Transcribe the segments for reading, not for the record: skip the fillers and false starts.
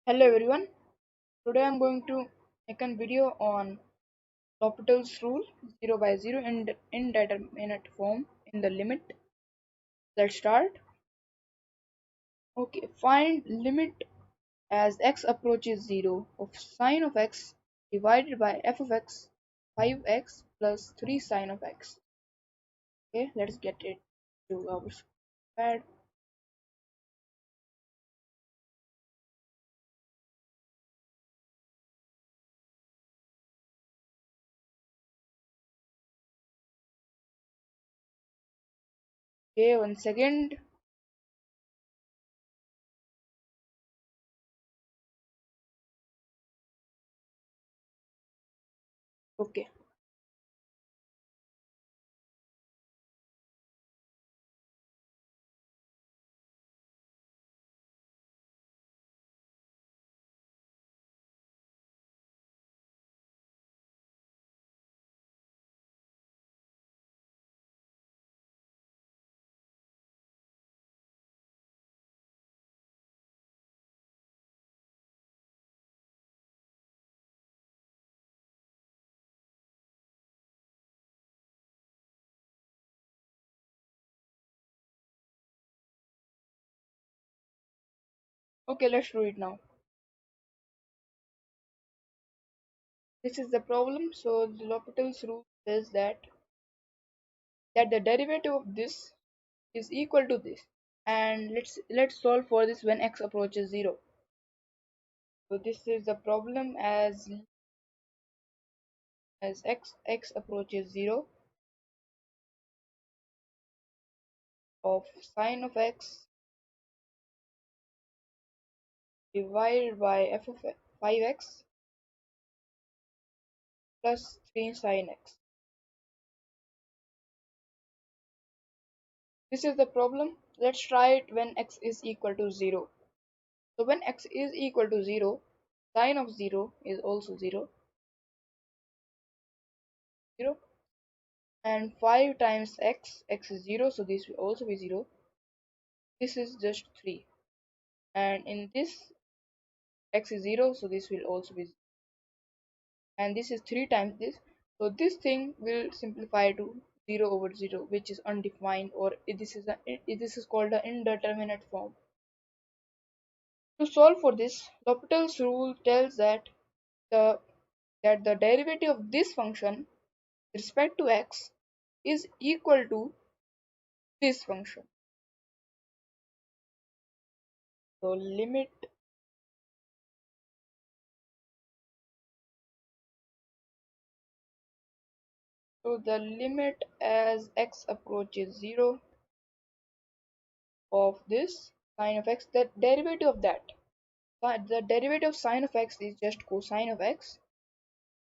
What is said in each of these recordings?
Hello everyone. Today I'm going to make a video on L'Hopital's rule 0 by 0 in indeterminate form in the limit. Let's start. Okay, find limit as x approaches 0 of sine of x divided by f of x 5x plus 3 sine of x. Okay, let's get it to our pad. Okay, 1 second. Okay, okay, let's do it now. This is the problem. So the L'Hopital's rule says that the derivative of this is equal to this, and let's solve for this when x approaches 0. So this is the problem as x approaches 0 of sine of x divided by f of 5x plus 3 sine x. This is the problem. Let's try it when x is equal to 0. So when x is equal to 0, sine of 0 is also 0, 0, and 5 times x is 0, so this will also be 0. This is just 3, and in this x is 0, so this will also be 0. And this is 3 times this, so this thing will simplify to 0 over 0, which is undefined, or this is called the indeterminate form. To solve for this, L'Hopital's rule tells the the derivative of this function with respect to x is equal to this function. So the limit as x approaches 0 of this sine of x, the derivative of that, the derivative of sine of x is just cosine of x,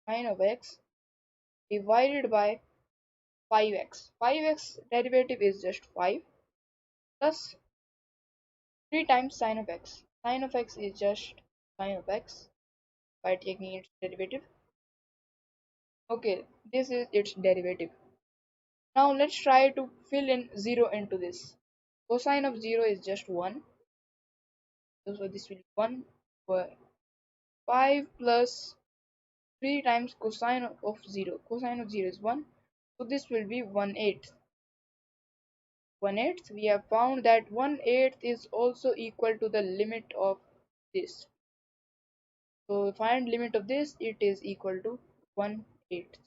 sine of x divided by 5x. 5x derivative is just 5 plus 3 times sine of x. Sine of x is just sine of x by taking its derivative. Okay, this is its derivative. Now let's try to fill in 0 into this. Cosine of 0 is just 1. So this will be 1 over 5 plus 3 times cosine of 0. Cosine of 0 is 1. So this will be 1/8. 1/8. We have found that 1/8 is also equal to the limit of this. So find limit of this, it is equal to 1/8.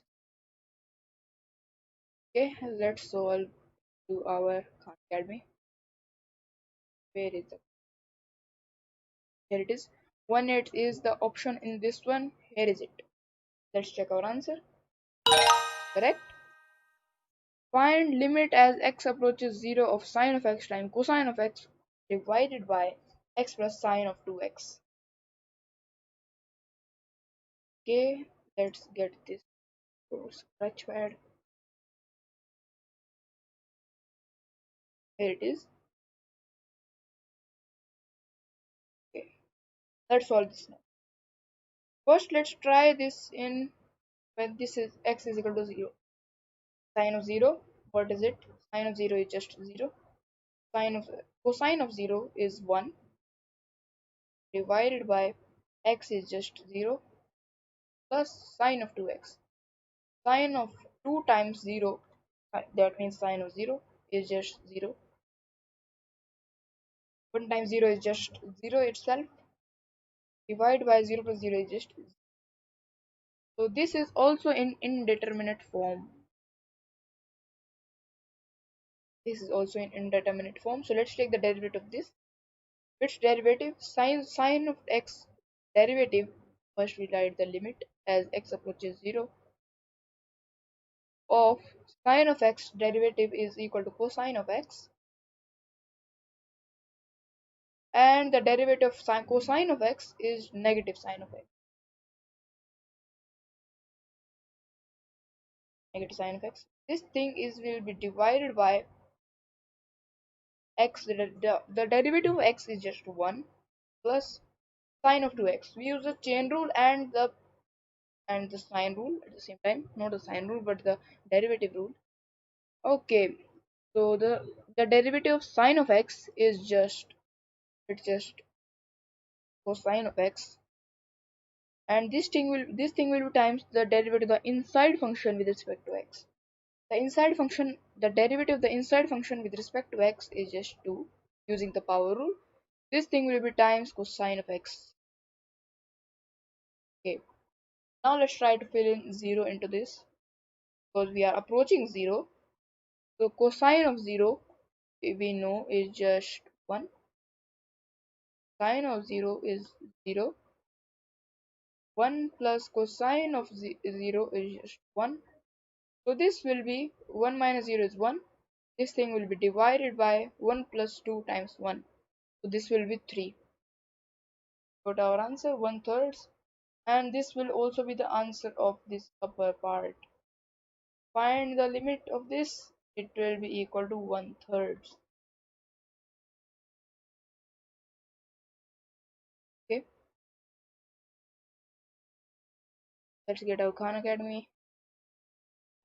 Okay, let's solve to our Khan Academy. Where is the Here it is. 1/8 is the option in this one. Here is it. Let's check our answer. Correct. Find limit as x approaches 0 of sine of x times cosine of x divided by x plus sine of 2x. Okay, let's get this to scratchpad. Here it is. Okay, let's solve this now. First, let's try this in when this is x is equal to 0. Sine of 0, what is it? Sine of 0 is just 0. Sine of Cosine of 0 is 1. divided by x is just 0 plus sine of 2x. Sine of 2 times 0, that means sine of 0 is just 0. 1 times 0 is just 0 itself. Divide by 0 plus 0 is just 0. So this is also in indeterminate form. This is also in indeterminate form. So let's take the derivative of this. Its derivative, sine of x derivative, first we write the limit as x approaches 0 of sine of x derivative is equal to cosine of x, and the derivative of cosine of x is negative sine of x. Negative sine of x. This thing is will be divided by x. The derivative of x is just 1 plus sine of 2x. We use the chain rule and the sine rule at the same time. Not the sine rule, but the derivative rule. Okay, so the derivative of sine of x is just it's just cosine of x, and this thing will be times the derivative of the inside function with respect to x. The derivative of the inside function with respect to x is just 2 using the power rule. This thing will be times cosine of x. Okay, now let's try to fill in 0 into this because we are approaching 0. So cosine of 0 we know is just 1. Sine of 0 is 0. 1 plus cosine of 0 is just 1. So this will be 1 minus 0 is 1. This thing will be divided by 1 plus 2 times 1. So this will be 3. Got our answer 1/3. And this will also be the answer of this upper part. Find the limit of this. It will be equal to 1/3. Okay. Let's get our Khan Academy.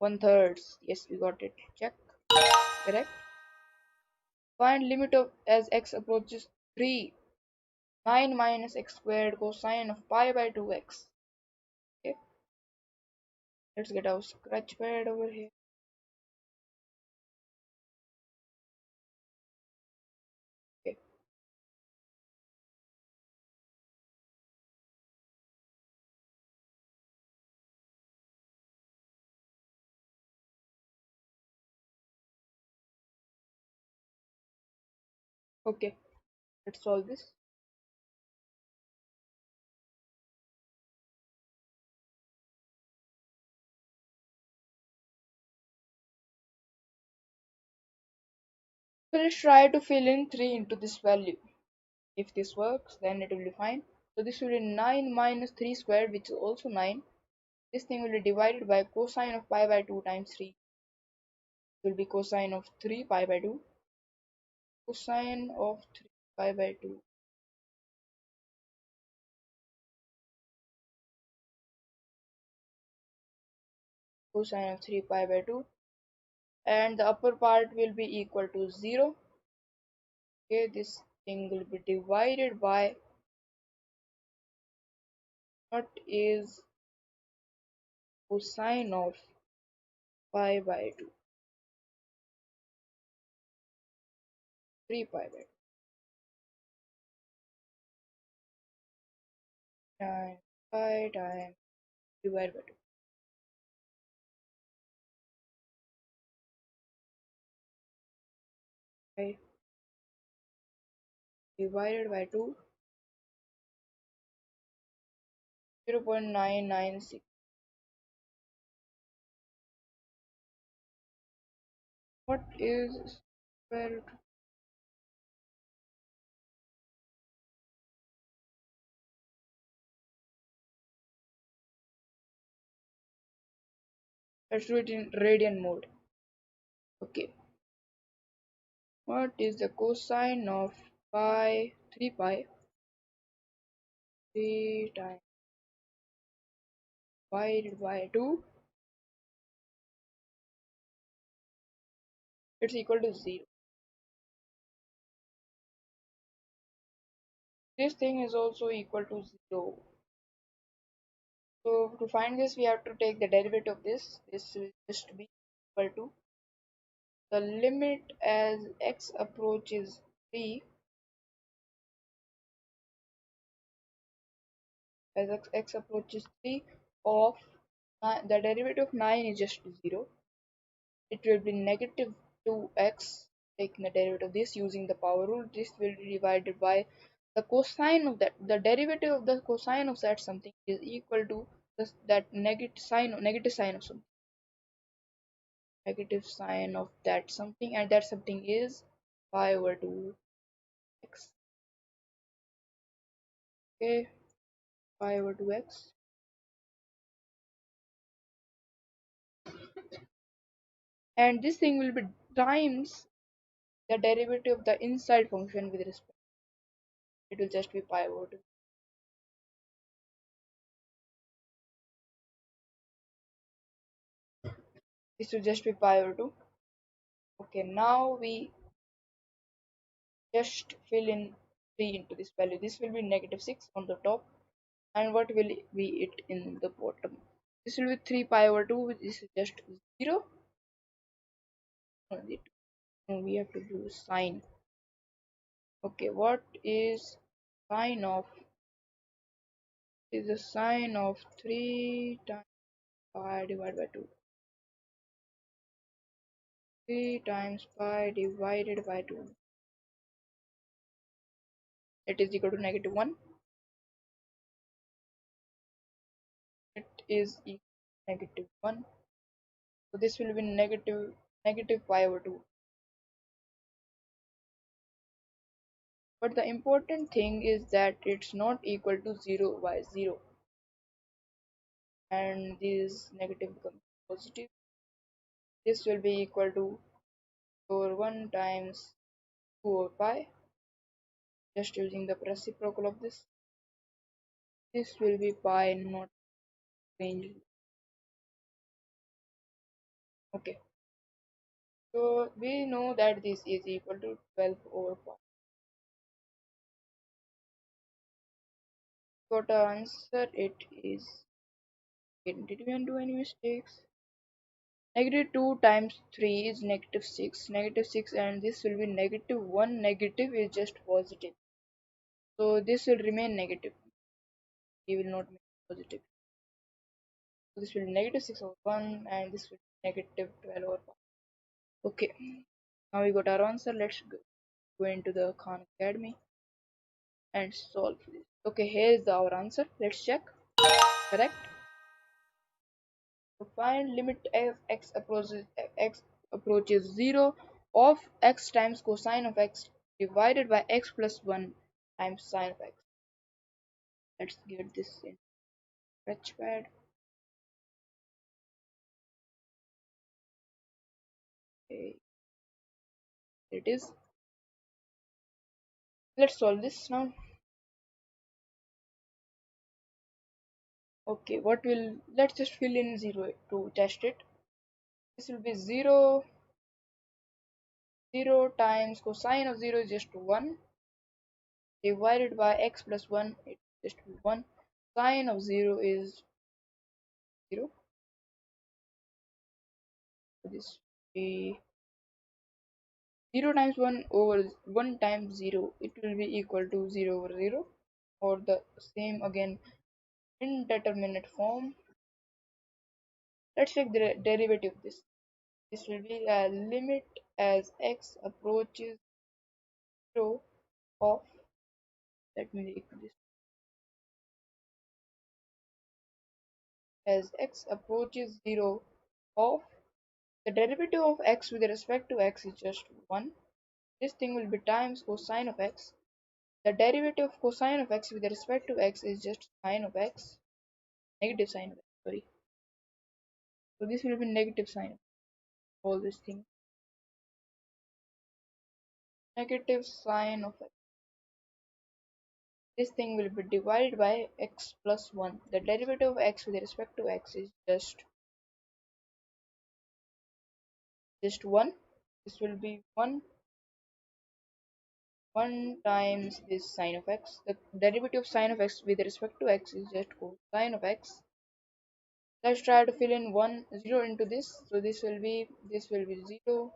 1/3. Yes, we got it. Check. Correct. Find limit of as x approaches 3. 9 minus x squared cosine of pi by 2x. Okay. Let's get our scratch pad over here. Okay. Okay. Let's solve this. So let's try to fill in 3 into this value. If this works, then it will be fine. So this will be 9 minus 3 squared, which is also 9. This thing will be divided by cosine of pi by 2 times 3. It will be cosine of 3 pi by 2. Cosine of 3 pi by 2. Cosine of 3 pi by 2. And the upper part will be equal to 0. Okay, this thing will be divided by what is cosine of pi by 2. 3 pi by 2. Times pi times divided by 2. Pi divided by 2. 0.996. What is square root? Let's do it in radian mode. Okay. What is the cosine of pi 3 pi 3 times divided by 2? It's equal to 0. This thing is also equal to 0. So to find this, we have to take the derivative of this. This will just be equal to the limit as x approaches 3, as x approaches 3 of the derivative of 9 is just 0. It will be negative 2x. Taking the derivative of this using the power rule, this will be divided by the cosine of that. The derivative of the cosine of that something is equal to that negative sign of something. Negative sign of that something, and that something is pi over 2x. Okay, pi over 2x. And this thing will be times the derivative of the inside function with respect. It will just be pi over 2. This will just be pi over 2. Okay, now we just fill in 3 into this value. This will be negative 6 on the top, and what will be it in the bottom? This will be 3 pi over 2. This is just 0. No, we have to do sine. Okay, what is sine of? Is the sine of 3 times pi divided by 2. 3 times pi divided by 2. It is equal to negative 1. It is equal to negative 1. So this will be negative pi over 2. But the important thing is that it's not equal to 0 by 0. And this negative becomes positive. This will be equal to over 1 times 2 over pi. Just using the reciprocal of this. This will be pi, not range. Okay. So we know that this is equal to 12 over pi. Got our answer. It is. Did we undo any mistakes? Negative 2 times 3 is negative 6. Negative 6, and this will be negative 1. Negative is just positive. So this will remain negative. We will not make positive. So this will be negative 6 over 1, and this will be negative 12 over 1. Okay. Now we got our answer. Let's go into the Khan Academy and solve this. Okay, here is our answer. Let's check. Correct. So find limit as x approaches 0 of x times cosine of x divided by x plus 1 times sine of x. Let's get this in sketchpad. Okay, it is. Let's solve this now. Okay, what will, let's just fill in 0 to test it. This will be 0. 0 times cosine of 0 is just 1 divided by x plus 1, it just 1. Sine of 0 is 0. So this will be 0 times 1 over 1 times 0. It will be equal to 0 over 0, or the same again indeterminate form. Let's take the derivative of this. This will be a limit as x approaches 0 of, let me make this, as x approaches 0 of the derivative of x with respect to x is just 1. This thing will be times cosine of x. The derivative of cosine of x with respect to x is just sine of x, negative sine of x, sorry. So this will be negative sine of all this thing. Negative sine of x. This thing will be divided by x plus 1. The derivative of x with respect to x is just 1. This will be 1 1 times this sine of x. The derivative of sine of x with respect to x is just cosine of x. Let's try to fill in 1 0 into this. So this will be 0,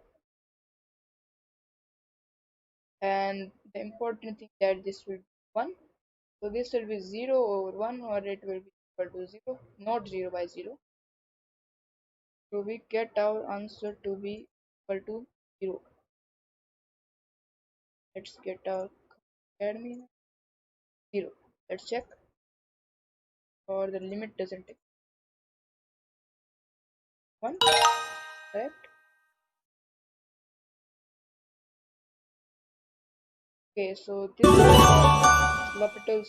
and the important thing that this will be 1. So this will be 0 over 1, or it will be equal to 0, not 0 by 0. So we get our answer to be equal to 0. Let's get our academy 0. Let's check, or the limit doesn't take 1, correct? Okay, so this is L'Hopital's